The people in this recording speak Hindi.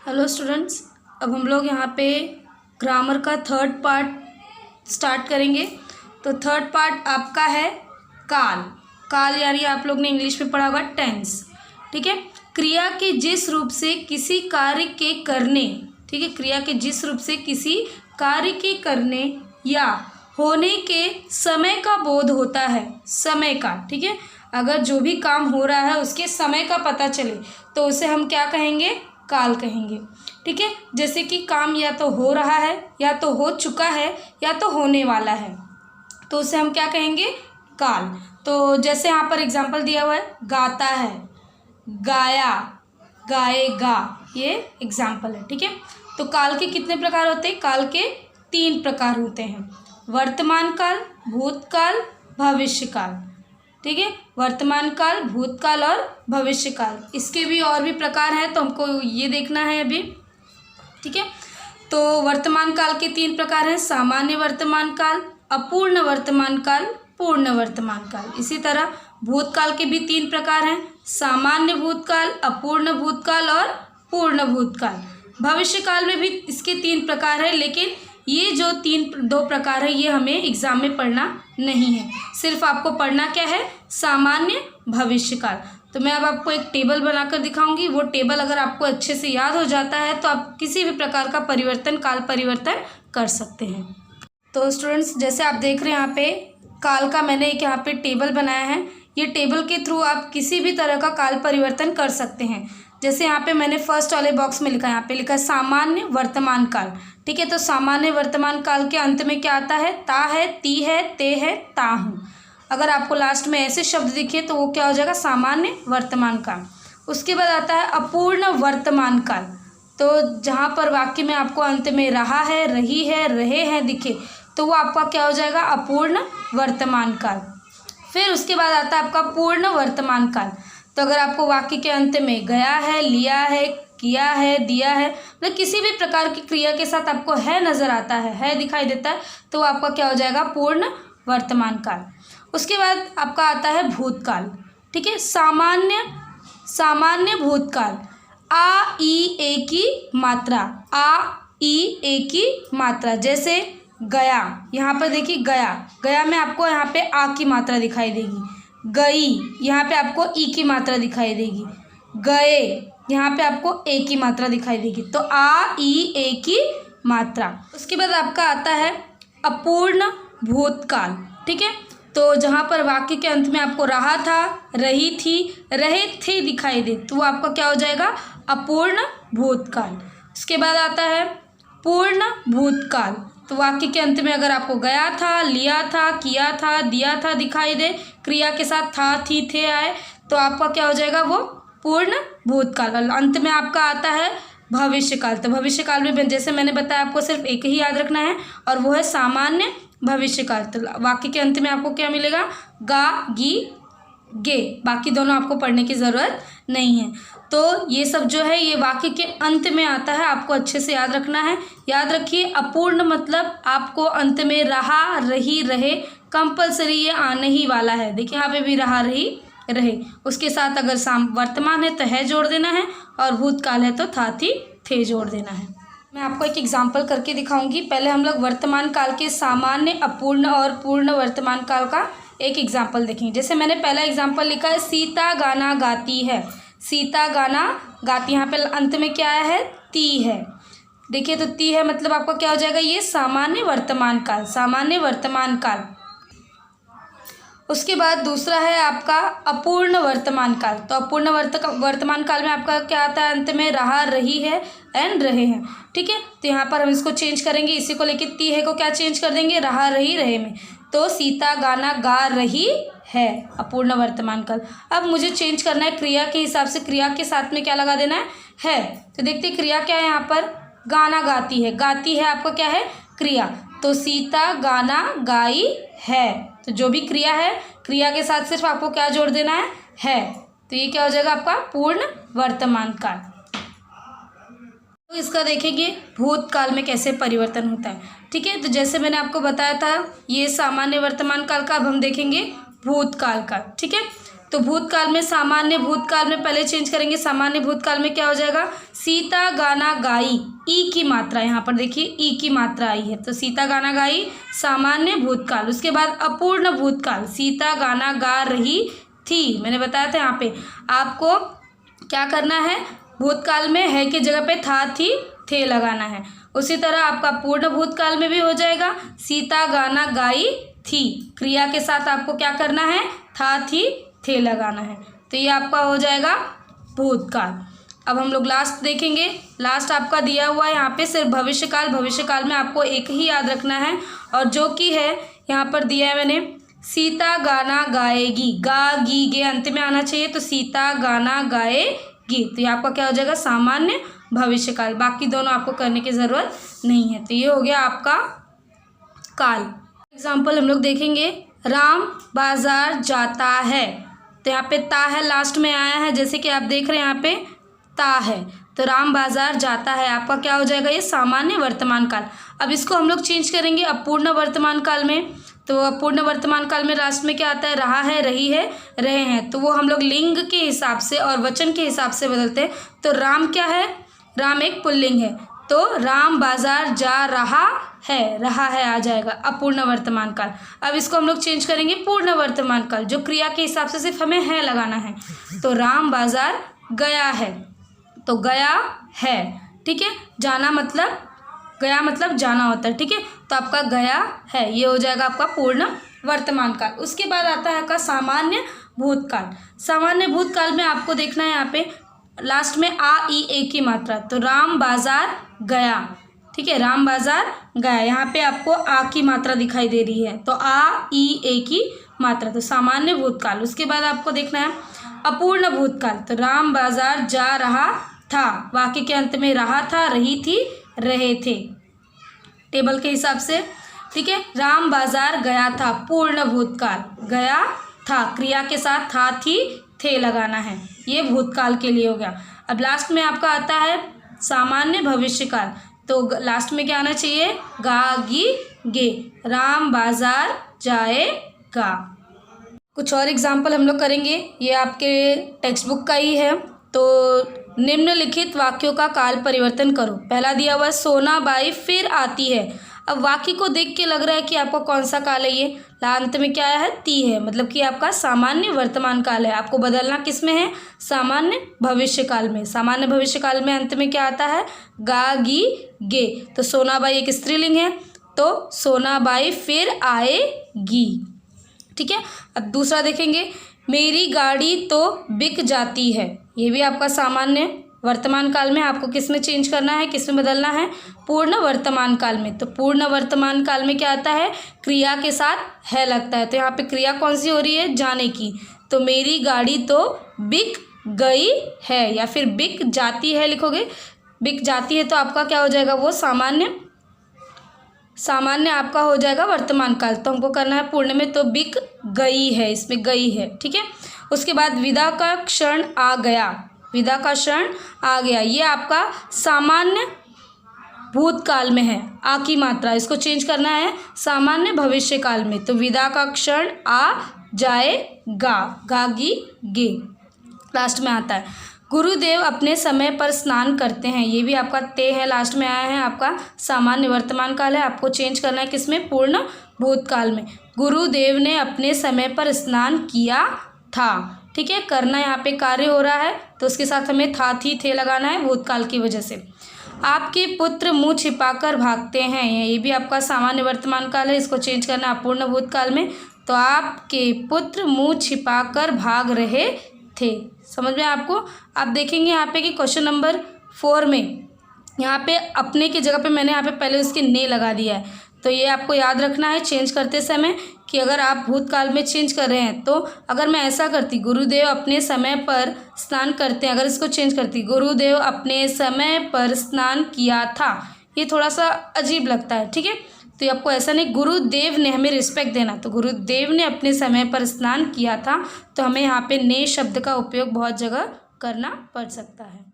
हेलो स्टूडेंट्स, अब हम लोग यहाँ पे ग्रामर का थर्ड पार्ट स्टार्ट करेंगे। तो थर्ड पार्ट आपका है काल। काल यानी आप लोग ने इंग्लिश में पढ़ा होगा टेंस। ठीक है, क्रिया के जिस रूप से किसी कार्य के करने, ठीक है, क्रिया के जिस रूप से किसी कार्य के करने या होने के समय का बोध होता है, समय का, ठीक है, अगर जो भी काम हो रहा है उसके समय का पता चले तो उसे हम क्या कहेंगे, काल कहेंगे। ठीक है, जैसे कि काम या तो हो रहा है, या तो हो चुका है, या तो होने वाला है, तो उसे हम क्या कहेंगे, काल। तो जैसे यहाँ पर एग्जाम्पल दिया हुआ है, गाता है, गाया, गाएगा, ये एग्जाम्पल है। ठीक है, तो काल के कितने प्रकार होते हैं? काल के 3 प्रकार होते हैं, वर्तमान काल, भूतकाल, भविष्यकाल। ठीक है, वर्तमान काल, भूतकाल और भविष्य काल। इसके भी और भी प्रकार हैं, तो हमको ये देखना है अभी। ठीक है, तो वर्तमान काल के 3 प्रकार हैं, सामान्य वर्तमान काल, अपूर्ण वर्तमान काल, पूर्ण वर्तमान काल। इसी तरह भूतकाल के भी 3 प्रकार हैं, सामान्य भूतकाल, अपूर्ण भूतकाल और पूर्ण भूतकाल। भविष्य काल में भी इसके 3 प्रकार हैं, लेकिन ये जो 2 प्रकार है ये हमें एग्जाम में पढ़ना नहीं है, सिर्फ आपको पढ़ना क्या है, सामान्य भविष्यकाल। तो मैं अब आपको एक टेबल बनाकर दिखाऊंगी। वो टेबल अगर आपको अच्छे से याद हो जाता है तो आप किसी भी प्रकार का परिवर्तन, काल परिवर्तन कर सकते हैं। तो स्टूडेंट्स, जैसे आप देख रहे हैं यहाँ पे काल का मैंने एक यहाँ पे टेबल बनाया है। ये टेबल के थ्रू आप किसी भी तरह का काल परिवर्तन कर सकते हैं। जैसे यहाँ पे मैंने फर्स्ट वाले बॉक्स में लिखा है, यहाँ पे लिखा है सामान्य वर्तमान काल। ठीक है, तो सामान्य वर्तमान काल के अंत में क्या आता है, ता है, ती है, ते है, ता हूँ। अगर आपको लास्ट में ऐसे शब्द दिखे तो वो क्या हो जाएगा, सामान्य वर्तमान काल। उसके बाद आता है अपूर्ण वर्तमान काल। तो जहाँ पर वाक्य में आपको अंत में रहा है, रही है, रहे हैं दिखे तो वो आपका क्या हो जाएगा, अपूर्ण वर्तमान काल। फिर उसके बाद आता है आपका पूर्ण वर्तमान काल। तो अगर आपको वाक्य के अंत में गया है, लिया है, किया है, दिया है, मतलब किसी भी प्रकार की क्रिया के साथ आपको है नज़र आता है दिखाई देता है, तो आपका क्या हो जाएगा, पूर्ण वर्तमान काल। उसके बाद आपका आता है भूतकाल। ठीक है, सामान्य भूतकाल, आ ई ए की मात्रा, आ ई ए की मात्रा। जैसे गया, यहाँ पर देखिए गया में आपको यहाँ पे आ की मात्रा दिखाई देगी। गई, यहाँ पे आपको ई की मात्रा दिखाई देगी। गए, यहाँ पे आपको ए की मात्रा दिखाई देगी। तो आ ई ए की मात्रा। उसके बाद आपका आता है अपूर्ण भूतकाल। ठीक है, तो जहाँ पर वाक्य के अंत में आपको रहा था, रही थी, रहे थे दिखाई दे तो वो आपका क्या हो जाएगा, अपूर्ण भूतकाल। उसके बाद आता है पूर्ण भूतकाल। तो वाक्य के अंत में अगर आपको गया था, लिया था, किया था, दिया था दिखाई दे, क्रिया के साथ था, थी, थे आए, तो आपका क्या हो जाएगा, वो पूर्ण भूतकाल। अंत में आपका आता है भविष्यकाल। तो भविष्यकाल में जैसे मैंने बताया आपको सिर्फ एक ही याद रखना है और वो है सामान्य भविष्यकाल। तो वाक्य के अंत में आपको क्या मिलेगा, गा, गी, गे। बाकी दोनों आपको पढ़ने की ज़रूरत नहीं है। तो ये सब जो है ये वाक्य के अंत में आता है, आपको अच्छे से याद रखना है। याद रखिए, अपूर्ण मतलब आपको अंत में रहा, रही, रहे कंपलसरी ये आने ही वाला है। देखिए यहाँ पे भी रहा, रही, रहे, उसके साथ अगर वर्तमान है तो है जोड़ देना है, और भूतकाल है तो था, थी, थे जोड़ देना है। मैं आपको एक एग्जाम्पल करके दिखाऊंगी। पहले हम लोग वर्तमान काल के सामान्य, अपूर्ण और पूर्ण वर्तमान काल का एक एग्जाम्पल देखेंगे। जैसे मैंने पहला एग्जाम्पल लिखा है, सीता गाना गाती है। सीता गाना गाती, यहाँ पे अंत में क्या आया है, ती है। देखिए तो ती है मतलब आपका क्या हो जाएगा, ये सामान्य वर्तमान काल, सामान्य वर्तमान काल। उसके बाद दूसरा है आपका अपूर्ण वर्तमान काल। तो अपूर्ण वर्तमान काल में आपका क्या आता है, अंत में रहा, रही है एंड रहे हैं। ठीक है, तो यहाँ पर हम इसको चेंज करेंगे, इसी को लेके ती है को क्या चेंज कर देंगे, रहा, रही, रहे में। तो सीता गाना गा रही है, अपूर्ण वर्तमान काल। अब मुझे चेंज करना है क्रिया के हिसाब से, क्रिया के साथ में क्या लगा देना है। तो देखते क्रिया क्या है, यहाँ पर गाना गाती है, गाती है आपका क्या है, क्रिया। तो सीता गाना गाई है, तो जो भी क्रिया है, क्रिया के साथ सिर्फ आपको क्या जोड़ देना है। तो ये क्या हो जाएगा आपका पूर्ण वर्तमान काल। तो इसका देखेंगे भूतकाल में कैसे परिवर्तन होता है। ठीक है, तो जैसे मैंने आपको बताया था ये सामान्य वर्तमान काल का, अब हम देखेंगे भूतकाल का। ठीक है, तो भूतकाल में, सामान्य भूतकाल में पहले चेंज करेंगे। सामान्य भूतकाल में क्या हो जाएगा, सीता गाना गाई, ई की मात्रा, यहाँ पर देखिए ई की मात्रा आई है, तो सीता गाना गाई सामान्य भूतकाल। उसके बाद अपूर्ण भूतकाल, सीता गाना गा रही थी, मैंने बताया था यहाँ पे आपको क्या करना है, भूतकाल में है की जगह पे था थी थे लगाना है। उसी तरह आपका पूर्ण भूतकाल में भी हो जाएगा, सीता गाना गाई थी, क्रिया के साथ आपको क्या करना है, था थी थे लगाना है, तो ये आपका हो जाएगा भूतकाल। अब हम लोग लास्ट देखेंगे। लास्ट आपका दिया हुआ है यहाँ पे सिर्फ भविष्यकाल। भविष्यकाल में आपको एक ही याद रखना है, और जो कि है यहाँ पर दिया है मैंने, सीता गाना गाएगी, गा गी गे अंत में आना चाहिए, तो सीता गाना गाएगी, तो ये आपका क्या हो जाएगा, सामान्य भविष्यकाल। बाकी दोनों आपको करने की ज़रूरत नहीं है। तो ये हो गया आपका काल। एग्जाम्पल हम लोग देखेंगे, राम बाजार जाता है, तो यहाँ पे ता है लास्ट में आया है, जैसे कि आप देख रहे हैं यहाँ पे ता है, तो राम बाजार जाता है आपका क्या हो जाएगा, ये सामान्य वर्तमान काल। अब इसको हम लोग चेंज करेंगे अपूर्ण वर्तमान काल में। तो अपूर्ण वर्तमान काल में लास्ट में क्या आता है, रहा है, रही है, रहे हैं, तो वो हम लोग लिंग के हिसाब से और वचन के हिसाब से बदलते हैं। तो राम क्या है, राम एक पुल्लिंग है, तो राम बाजार जा रहा है आ जाएगा अपूर्ण वर्तमान काल। अब इसको हम लोग चेंज करेंगे पूर्ण वर्तमान काल, जो क्रिया के हिसाब से सिर्फ हमें है लगाना है। तो राम बाजार गया है, तो गया है, ठीक है, जाना मतलब, गया मतलब जाना होता है, ठीक है, तो आपका गया है, ये हो जाएगा आपका पूर्ण वर्तमान काल। उसके बाद आता है आपका सामान्य भूतकाल। सामान्य भूतकाल में आपको देखना है यहाँ पे लास्ट में आ ई ए की मात्रा, तो राम बाजार गया, ठीक है, राम बाजार गया, यहाँ पे आपको आ की मात्रा दिखाई दे रही है, तो आ ई ए की मात्रा, तो सामान्य भूतकाल। उसके बाद आपको देखना है अपूर्ण भूतकाल, तो राम बाजार जा रहा था, वाक्य के अंत में रहा था, रही थी, रहे थे, टेबल के हिसाब से, ठीक है। राम बाजार गया था, पूर्ण भूतकाल, गया था, क्रिया के साथ था थी थे लगाना है, ये भूतकाल के लिए हो गया। अब लास्ट में आपका आता है सामान्य भविष्यकाल, तो लास्ट में क्या आना चाहिए, गा गी गे, राम बाजार जाएगा। कुछ और एग्जाम्पल हम लोग करेंगे, ये आपके टेक्स्ट बुक का ही है। तो निम्नलिखित वाक्यों का काल परिवर्तन करो। पहला दिया हुआ है सोनाबाई फिर आती है। अब वाक्य को देख के लग रहा है कि आपका कौन सा काल है, ये अंत में क्या आया है, ती है, मतलब कि आपका सामान्य वर्तमान काल है। आपको बदलना किस में है, सामान्य भविष्य काल में। सामान्य भविष्य काल में अंत में क्या आता है, गा गी गे, तो सोनाबाई एक स्त्रीलिंग है, तो सोनाबाई फिर आएगी, ठीक है। अब दूसरा देखेंगे, मेरी गाड़ी तो बिक जाती है, ये भी आपका सामान्य वर्तमान काल में। आपको किस में चेंज करना है, किस में बदलना है, पूर्ण वर्तमान काल में। तो पूर्ण वर्तमान काल में क्या आता है, क्रिया के साथ है लगता है, तो यहाँ पे क्रिया कौन सी हो रही है, जाने की, तो मेरी गाड़ी तो बिक गई है, या फिर बिक जाती है लिखोगे, बिक जाती है तो आपका क्या हो जाएगा, वो सामान्य आपका हो जाएगा वर्तमान काल। तो हमको करना है पूर्ण में, तो बिक गई है, इसमें गई है, ठीक है। उसके बाद विदा का क्षण आ गया, विदा का क्षण आ गया, ये आपका सामान्य भूतकाल में है, आ की मात्रा, इसको चेंज करना है सामान्य भविष्य काल में। तो विदा का क्षण आ जाएगा, गागी गे, लास्ट में आता है। गुरुदेव अपने समय पर स्नान करते हैं, ये भी आपका ते है, लास्ट में आया है, आपका सामान्य वर्तमान काल है। आपको चेंज करना है किसमें, पूर्ण भूतकाल में। गुरुदेव ने अपने समय पर स्नान किया था, ठीक है, करना यहाँ पे कार्य हो रहा है, तो उसके साथ हमें था थी थे लगाना है भूतकाल की वजह से। आपके पुत्र मुंह छिपाकर भागते हैं, ये भी आपका सामान्य वर्तमान काल है, इसको चेंज करना है अपूर्ण भूतकाल में। तो आपके पुत्र मुंह छिपाकर भाग रहे थे, समझ में आपको। आप देखेंगे यहाँ पे कि क्वेश्चन नंबर 4 में यहाँ पे अपने की जगह पे मैंने यहाँ पे पहले उसके ने लगा दिया है, तो ये आपको याद रखना है चेंज करते समय कि अगर आप भूतकाल में चेंज कर रहे हैं, तो अगर मैं ऐसा करती, गुरुदेव अपने समय पर स्नान करते हैं, अगर इसको चेंज करती, गुरुदेव अपने समय पर स्नान किया था, ये थोड़ा सा अजीब लगता है, ठीक है। तो आपको ऐसा नहीं, गुरुदेव ने हमें रिस्पेक्ट देना, तो गुरुदेव ने अपने समय पर स्नान किया था, तो हमें यहाँ पे ने शब्द का उपयोग बहुत जगह करना पड़ सकता है।